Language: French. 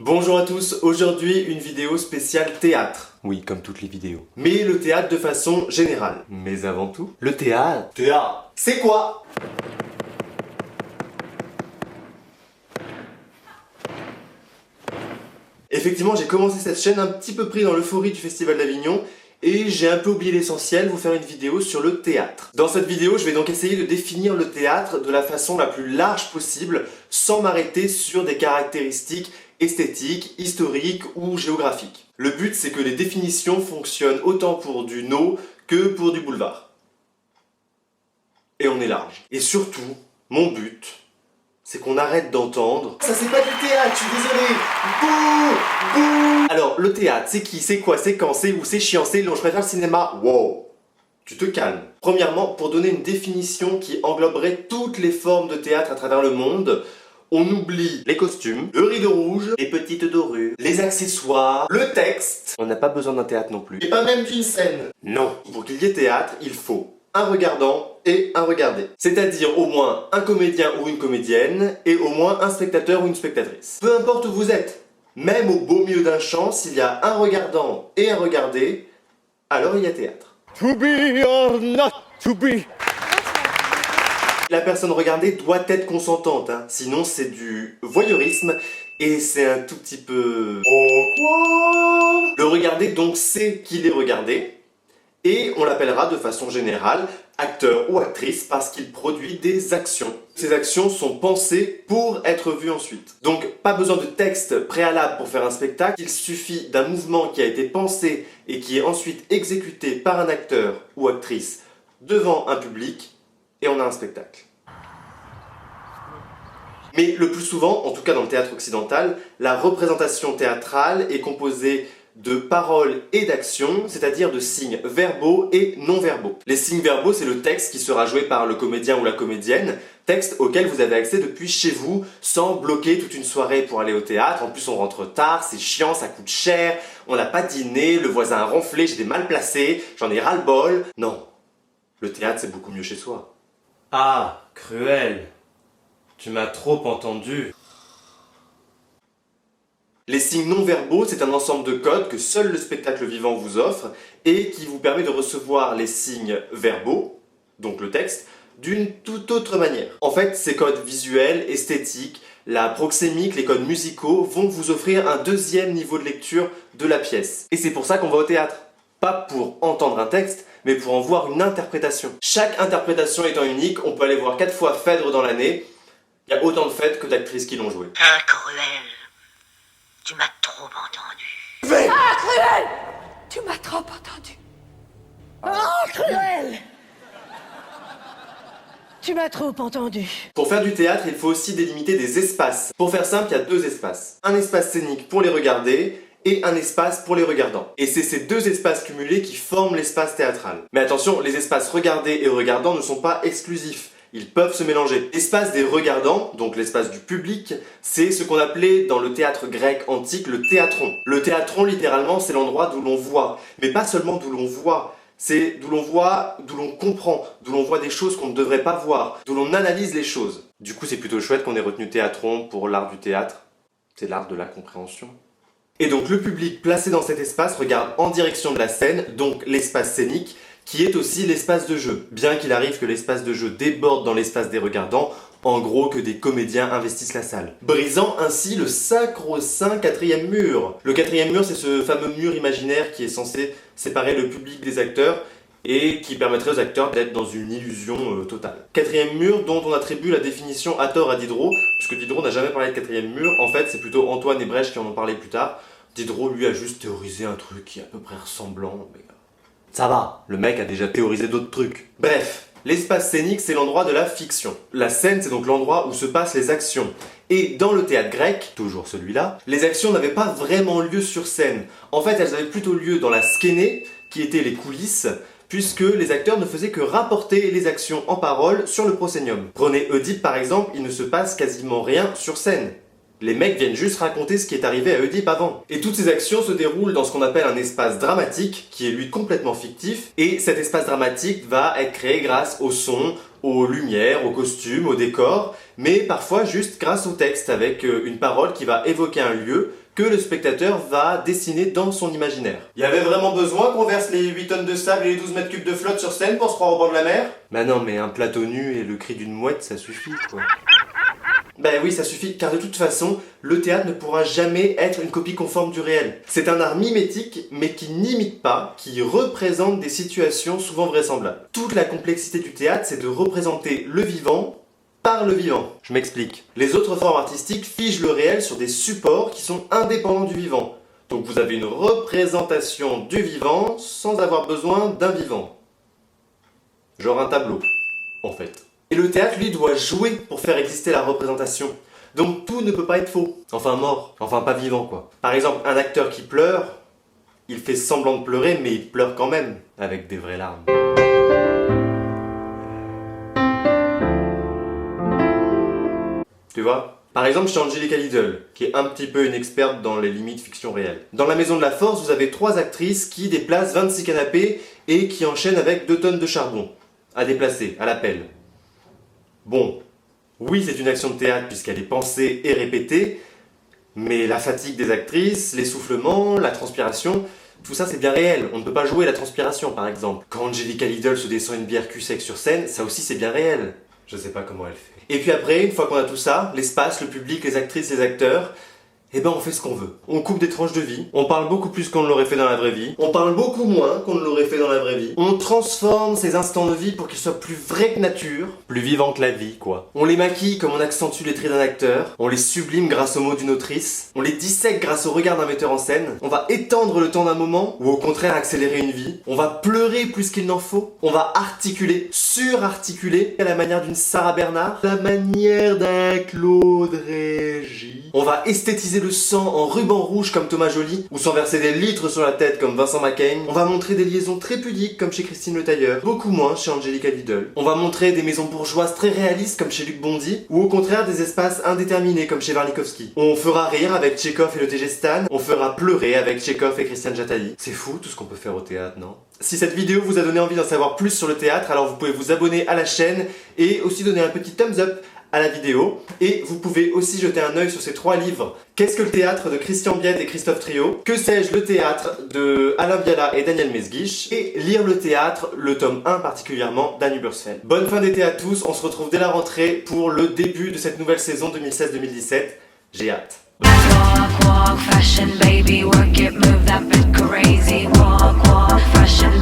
Bonjour à tous, aujourd'hui une vidéo spéciale théâtre. Oui, comme toutes les vidéos. Mais le théâtre de façon générale. Mais avant tout, le théâtre. Théâtre. C'est quoi? Effectivement, j'ai commencé cette chaîne un petit peu pris dans l'euphorie du Festival d'Avignon et j'ai un peu oublié l'essentiel, vous faire une vidéo sur le théâtre. Dans cette vidéo, je vais donc essayer de définir le théâtre de la façon la plus large possible, sans m'arrêter sur des caractéristiques esthétiques, historiques ou géographiques. Le but, c'est que les définitions fonctionnent autant pour du no que pour du boulevard. Et on est large. Et surtout, mon but, c'est qu'on arrête d'entendre « Ça c'est pas du théâtre, je suis désolé. Bouh, bouh !» Alors, le théâtre, c'est qui, c'est quoi, c'est quand, c'est où, c'est chiant, c'est long, je préfère le cinéma. Wow, tu te calmes. Premièrement, pour donner une définition qui engloberait toutes les formes de théâtre à travers le monde, on oublie les costumes, le rideau rouge, les petites dorures, les accessoires, le texte. On n'a pas besoin d'un théâtre non plus. Et pas même d'une scène. Non, pour qu'il y ait théâtre, il faut un regardant et un regardé. C'est-à-dire au moins un comédien ou une comédienne et au moins un spectateur ou une spectatrice. Peu importe où vous êtes, même au beau milieu d'un champ, s'il y a un regardant et un regardé, alors il y a théâtre. To be or not to be. La personne regardée doit être consentante, hein. Sinon c'est du voyeurisme et c'est un tout petit peu... Oh quoi? Le regardé donc sait qu'il est regardé et on l'appellera de façon générale acteur ou actrice parce qu'il produit des actions. Ces actions sont pensées pour être vues ensuite. Donc pas besoin de texte préalable pour faire un spectacle, il suffit d'un mouvement qui a été pensé et qui est ensuite exécuté par un acteur ou actrice devant un public et on a un spectacle. Mais le plus souvent, en tout cas dans le théâtre occidental, la représentation théâtrale est composée de paroles et d'actions, c'est-à-dire de signes verbaux et non-verbaux. Les signes verbaux, c'est le texte qui sera joué par le comédien ou la comédienne, texte auquel vous avez accès depuis chez vous, sans bloquer toute une soirée pour aller au théâtre. En plus, on rentre tard, c'est chiant, ça coûte cher, on n'a pas dîné, le voisin a ronflé, j'étais mal placé, j'en ai ras-le-bol. Non, le théâtre, c'est beaucoup mieux chez soi. Ah, Cruel. Tu m'as trop entendu. Les signes non-verbaux, c'est un ensemble de codes que seul le spectacle vivant vous offre et qui vous permet de recevoir les signes verbaux, donc le texte, d'une toute autre manière. En fait, ces codes visuels, esthétiques, la proxémique, les codes musicaux vont vous offrir un deuxième niveau de lecture de la pièce. Et c'est pour ça qu'on va au théâtre. Pas pour entendre un texte, mais pour en voir une interprétation. Chaque interprétation étant unique, on peut aller voir 4 fois Phèdre dans l'année. Il y a autant de Phèdre que d'actrices qui l'ont joué. Ah, Cruel, tu m'as trop entendu. Ah, Cruel! Tu m'as trop entendu. Oh, Cruel! Tu m'as trop entendu. Pour faire du théâtre, il faut aussi délimiter des espaces. Pour faire simple, il y a 2 espaces. Un espace scénique pour les regarder et un espace pour les regardants. Et c'est ces 2 espaces cumulés qui forment l'espace théâtral. Mais attention, les espaces regardés et regardants ne sont pas exclusifs. Ils peuvent se mélanger. L'espace des regardants, donc l'espace du public, c'est ce qu'on appelait dans le théâtre grec antique le théatron. Le théatron, littéralement, c'est l'endroit d'où l'on voit. Mais pas seulement d'où l'on voit, c'est d'où l'on voit, d'où l'on comprend, d'où l'on voit des choses qu'on ne devrait pas voir, d'où l'on analyse les choses. Du coup, c'est plutôt chouette qu'on ait retenu théatron pour l'art du théâtre. C'est l'art de la compréhension. Et donc le public placé dans cet espace regarde en direction de la scène, donc l'espace scénique, qui est aussi l'espace de jeu. Bien qu'il arrive que l'espace de jeu déborde dans l'espace des regardants, en gros que des comédiens investissent la salle. Brisant ainsi le sacro-saint 4e mur. Le 4e mur, c'est ce fameux mur imaginaire qui est censé séparer le public des acteurs et qui permettrait aux acteurs d'être dans une illusion totale. 4e mur dont on attribue la définition à tort à Diderot, puisque Diderot n'a jamais parlé de 4e mur, en fait c'est plutôt Antoine et Brecht qui en ont parlé plus tard. Diderot lui a juste théorisé un truc qui est à peu près ressemblant, mais... ça va, le mec a déjà théorisé d'autres trucs. Bref, l'espace scénique, c'est l'endroit de la fiction. La scène, c'est donc l'endroit où se passent les actions. Et dans le théâtre grec, toujours celui-là, les actions n'avaient pas vraiment lieu sur scène. En fait, elles avaient plutôt lieu dans la skéné, qui étaient les coulisses, puisque les acteurs ne faisaient que rapporter les actions en parole sur le proscénium. Prenez Oedipe par exemple, il ne se passe quasiment rien sur scène. Les mecs viennent juste raconter ce qui est arrivé à Oedipe avant. Et toutes ces actions se déroulent dans ce qu'on appelle un espace dramatique, qui est lui complètement fictif, et cet espace dramatique va être créé grâce au son, aux lumières, aux costumes, au décor, mais parfois juste grâce au texte, avec une parole qui va évoquer un lieu que le spectateur va dessiner dans son imaginaire. Il y avait vraiment besoin qu'on verse les 8 tonnes de sable et les 12 mètres cubes de flotte sur scène pour se croire au bord de la mer? Bah non, mais un plateau nu et le cri d'une mouette, ça suffit, quoi. Ben oui, ça suffit, car de toute façon, le théâtre ne pourra jamais être une copie conforme du réel. C'est un art mimétique, mais qui n'imite pas, qui représente des situations souvent vraisemblables. Toute la complexité du théâtre, c'est de représenter le vivant par le vivant. Je m'explique. Les autres formes artistiques figent le réel sur des supports qui sont indépendants du vivant. Donc vous avez une représentation du vivant sans avoir besoin d'un vivant. Genre un tableau, en fait. Et le théâtre, lui, doit jouer pour faire exister la représentation. Donc tout ne peut pas être faux. Enfin mort. Enfin pas vivant, quoi. Par exemple, un acteur qui pleure, il fait semblant de pleurer, mais il pleure quand même. Avec des vraies larmes. Tu vois? Par exemple, chez Angelica Lidl, qui est un petit peu une experte dans les limites fiction réelle. Dans La Maison de la Force, vous avez 3 actrices qui déplacent 26 canapés et qui enchaînent avec 2 tonnes de charbon. À déplacer, à la pelle. Bon, oui, c'est une action de théâtre puisqu'elle est pensée et répétée, mais la fatigue des actrices, l'essoufflement, la transpiration, tout ça c'est bien réel. On ne peut pas jouer la transpiration, par exemple. Quand Angelica Lidl se descend une bière cul sec sur scène, ça aussi c'est bien réel. Je sais pas comment elle fait. Et puis après, une fois qu'on a tout ça, l'espace, le public, les actrices, les acteurs, eh ben on fait ce qu'on veut. On coupe des tranches de vie, on parle beaucoup plus qu'on ne l'aurait fait dans la vraie vie, on parle beaucoup moins qu'on ne l'aurait fait dans la vraie vie, on transforme ces instants de vie pour qu'ils soient plus vrais que nature, Plus vivant que la vie, quoi. on les maquille comme on accentue les traits d'un acteur, on les sublime grâce aux mots d'une autrice, on les dissèque grâce au regard d'un metteur en scène, on va étendre le temps d'un moment, ou au contraire accélérer une vie, on va pleurer plus qu'il n'en faut, on va articuler, surarticuler, à la manière d'une Sarah Bernard, à la manière d'un Claude Régis, on va esthétiser le sang en ruban rouge comme Thomas Joly, ou s'en verser des litres sur la tête comme Vincent McCain, on va montrer des liaisons très pudiques comme chez Christine Le Tailleur, beaucoup moins chez Angelica Lidl, on va montrer des maisons bourgeoises très réalistes comme chez Luc Bondy, ou au contraire des espaces indéterminés comme chez Warlikowski. On fera rire avec Tchekhov et le TG Stan, on fera pleurer avec Tchekhov et Christiane Jattali. C'est fou tout ce qu'on peut faire au théâtre, non? Si cette vidéo vous a donné envie d'en savoir plus sur le théâtre, alors vous pouvez vous abonner à la chaîne et aussi donner un petit thumbs up à la vidéo. Et vous pouvez aussi jeter un œil sur ces 3 livres. Qu'est-ce que le théâtre de Christian Biette et Christophe Trio? Que sais-je le théâtre de Alain Biala et Daniel Mesguich? Et Lire le théâtre, le tome 1 particulièrement d'Annie Bursfeld. Bonne fin d'été à tous, on se retrouve dès la rentrée pour le début de cette nouvelle saison 2016-2017. J'ai hâte. Walk, walk, fashion baby, work it, move that bit crazy. Walk, walk, fashion baby.